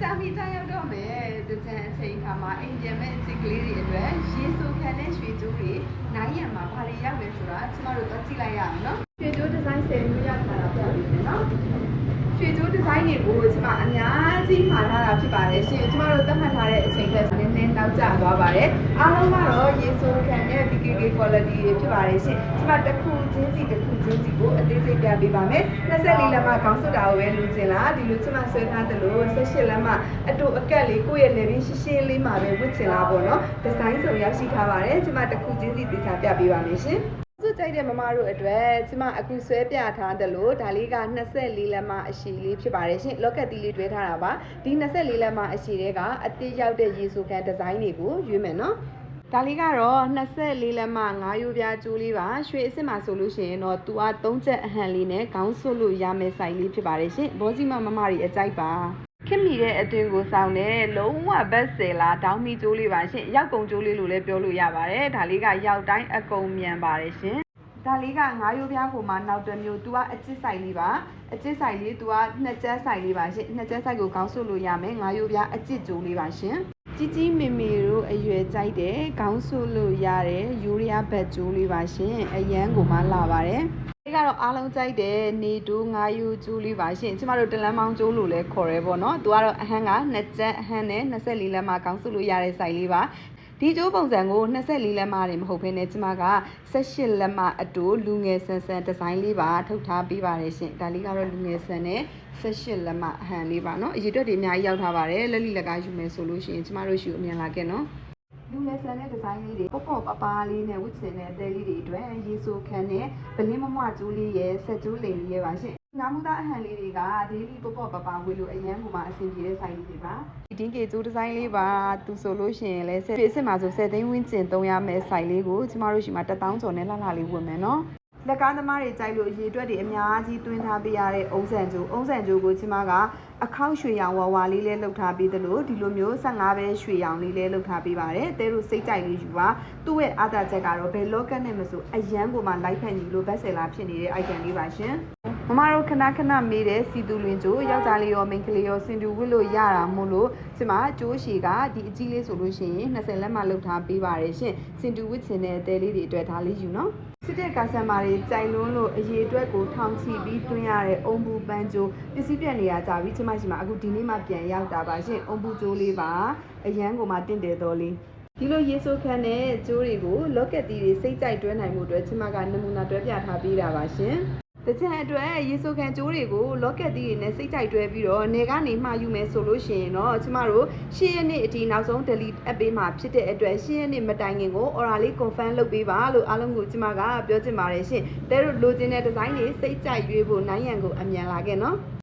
ကြာမီကြာရောက်တော့မယ်တကြံအချိန်ခါမှာအိမ်ပြန်မဲ့အချိန်ကလေးတွေအတွက်ရေဆိုခံတဲ့ရွှေကြိုးတွေနိုင်ရံမှာဘာတွေရောက်လဲဆိုတာကျမတို့တော့ကြည့်လိုက်ရအောင်နော်ရွှေကြိုးဒီဇိုင်း10မျိုးရောက်လာတာပြောပြမယ်နော်ရွှေကြိုးဒီဇိုင်းတွေကိုကျမအများကြီးမှာထားတာဖြစ်ပါတယ်ရှင်ကျမတို့သတ်မှတ်ထားတဲ့အချိန်ကနည်းနည်းနောက်ကျသွားပါတယ်အားလုံးကတော့ရေဆိုခံတဲ့ BKK quality တွေဖြစ်ပါတယ်ရှင်ကျမတစ်ခုချင်းစီကိုအသေးစိတ်ပြပေးပါမယ်24လက်မခေါင်းစွပ်တာကိုပဲလူကျင်လားဒီလိုကျမဆွဲထားတယ်လို့18လက်မအတူအကက်လေးကိုယ့်ရဲ့နေပြီးရှင်းရှင်းလေးမှာပဲဝတ်ချင်လားပေါ့နော်ဒီဇိုင်းစုံရောက်ရှိထားပါတယ်ကျမတစ်ခုချင်းစီသေချာပြပေးပါမယ်ရှင်စွတ်ကြိုက်တဲ့မမတို့အတွက်ကျမအခုဆွဲပြထားတယ်လို့ဒါလေးက24လက်မအရှိလေးဖြစ်ပါတယ်ရှင်လော့ကက်တီးလေးတွဲထားတာပါဒီ24လက်မအရှိတွေကအသေးရောက်တဲ့ရေဆိုခံဒီဇိုင်းတွေကိုရွေးမယ်နော်ဒါလေးကတော့24လက်မ9ရိုးပြားကျိုးလေးပါရွှေအစ်စ်မှာဆိုလို့ရှိရင်တော့သူက3ချက်အဟန်လေးနဲ့ခေါင်းဆွတ်လို့ရမယ့်စိုက်လေးဖြစ်ပါတယ်ရှင်ဘောစီမမမတွေအကြိုက်ပါခင်မိတဲ့အသွင်ကိုစောင်းတဲ့လုံးဝဘက်ဆယ်လာတောင်းမီကျိုးလေးပါရှင်ရောက်ကုံကျိုးလေးလို့လည်းပြောလို့ရပါတယ်ဒါလေးကရောက်တိုင်းအကုန်မြန်ပါတယ်ရှင်ဒါလေးက9ရိုးပြားကိုမှနောက်တစ်မျိုးသူကအချစ်ဆိုင်လေးပါအချစ်ဆိုင်လေးသူက2ချက်ဆိုင်လေးပါရှင်2ချက်ဆိုင်ကိုခေါင်းဆွတ်လို့ရမယ်9ရိုးပြားအချစ်ကျိုးလေးပါရှင်ကြီးကြီးမေမေတို့အရွယ်ကြိုက်တယ်ခေါင်းဆွလို့ရတဲ့ယူရီးယားဘက်ကျိုးလေးပါရှင်အရန်ကိုမှလာပါတယ်ဒီကတော့အားလုံးကြိုက်တယ်နေတူ9ယူကျိုးလေးပါရှင်ကျမတို့တလန်းမောင်းကျိုးလို့လည်းခေါ်ရဲပေါ့နော်သူကတော့အဟန်းက2ချက်အဟန်းနဲ့24လက်မခေါင်းဆွလို့ရတဲ့စိုက်လေးပါဒီကျိုးပုံစံကို24လက်မတွေမဟုတ်ဘဲနဲ့ကျမက18လက်မအတူလူငယ်ဆန်ဆန်ဒီဇိုင်းလေးပါထုတ်ထားပေးပါတယ်ရှင်ဒါလေးကတော့လူငယ်ဆန်နဲ့18လက်မအဟန်လေးပါเนาะအရေးအတွက်တွေအများကြီးရောက်ထားပါတယ်လက်လိလက်ကယူမယ်ဆိုလို့ရှိရင်ကျမတို့ရှိအမြန်လာခဲ့เนาะလူငယ်ဆန်တဲ့ဒီဇိုင်းလေးတွေပေါ့ပပလေးနဲ့ဝတ်ချင်တဲ့အသေးလေးတွေအတွက်ရေဆိုခံတဲ့ဗလင်းမမကျိုးလေးရဲ့ဆက်ကျိုးလိမ်လေးရဲ့ပါရှင်နာမူသားအဟန်လေးတွေကဒေးလီပေါ့ပဝေလို့အရန်ကိုမှအဆင်ပြေတဲ့ဆိုင်လေးတွေပါဒီကေကျိုးဒီဇိုင်းလေးပါသူဆိုလို့ရှိရင်လည်းပြည့်စစ်မှာဆို10သိန်းဝန်းကျင်သုံးရမယ့်ဆိုင်လေးကိုကျမတို့ရှိမှာ1000ကျော်နဲ့လှလှလေးဝင်မယ်เนาะလက်ကားသမားတွေကြိုက်လို့ရေတွက်တွေအများကြီးတွင်းထားပေးရတဲ့အုံးဆန်ကျိုးကိုကျမကအခောက်ရွှေရောင်ဝါလေးလေးလှုပ်ထားပေးသလိုဒီလိုမျိုး15ပဲရွှေရောင်လေးလေးလှုပ်ထားပေးပါတယ်တဲတို့စိတ်ကြိုက်လေးယူပါသူ့ရဲ့အားသာချက်ကတော့ဘယ်လောကတ်နဲ့မဆိုအရန်ကိုမှလိုက်ဖက်ညီလို့ဘက်ဆယ်လာဖြစ်နေတဲ့ item လေးပါရှင်မမတို့ခဏမေးတဲ့စီတူလွင်ကျိုးယောက်ျားလေးရောမိန်းကလေးရောစင်တူဝစ်လို့ရတာမို့လို့ကျမကျိုးရှည်ကဒီအကြီးလေးဆိုလို့ရှိရင်20လက်မှလှုပ်ထားပေးပါတယ်ရှင်စင်တူဝစ်ချင်တဲ့တဲလေးတွေအတွက်ဒါလေးယူနော်စစ်တဲ့ကာဆန်မာတွေကြိုင်လွန်းလို့အရေးအတွက်ကိုထောင်ချီပြီးတွင်းရတဲ့အုံးဘူးပန်းကျိုးပစ္စည်းပြက်နေရကြပြီကျမရှိမှာအခုဒီနေ့မှပြန်ရောက်တာပါရှင်အုံးဘူးကျိုးလေးပါအရန်ကိုမှတင့်တယ်တော်လေးဒီလိုရေဆိုးခန်းတဲ့ကျိုးတွေကိုလော့ကက်တီတွေစိတ်ကြိုက်တွဲနိုင်မှုအတွက်ကျမကနမူနာတွဲပြထားပေးတာပါရှင်တကြံအတွက်ရေဆိုးခန်းကျိုးတွေကိုလော့ကက်တီတွေနဲ့စိတ်ကြိုက်တွဲပြီးတော့နေကနေမှာယူမယ်ဆိုလို့ရှိရင်တော့ကျမတို့10ရက်နေ့အထိနောက်ဆုံး delete app ပေးမှာဖြစ်တဲ့အတွက်10ရက်နေ့မတိုင်ခင်ကို order လေး confirm လုပ်ပေးပါလို့အားလုံးကိုကျမကပြောချင်ပါတယ်ရှင်တဲတို့လိုချင်တဲ့ design တွေစိတ်ကြိုက်ရွေးဖို့နိုင်ရန်ကိုအမြန်လာခဲ့နော်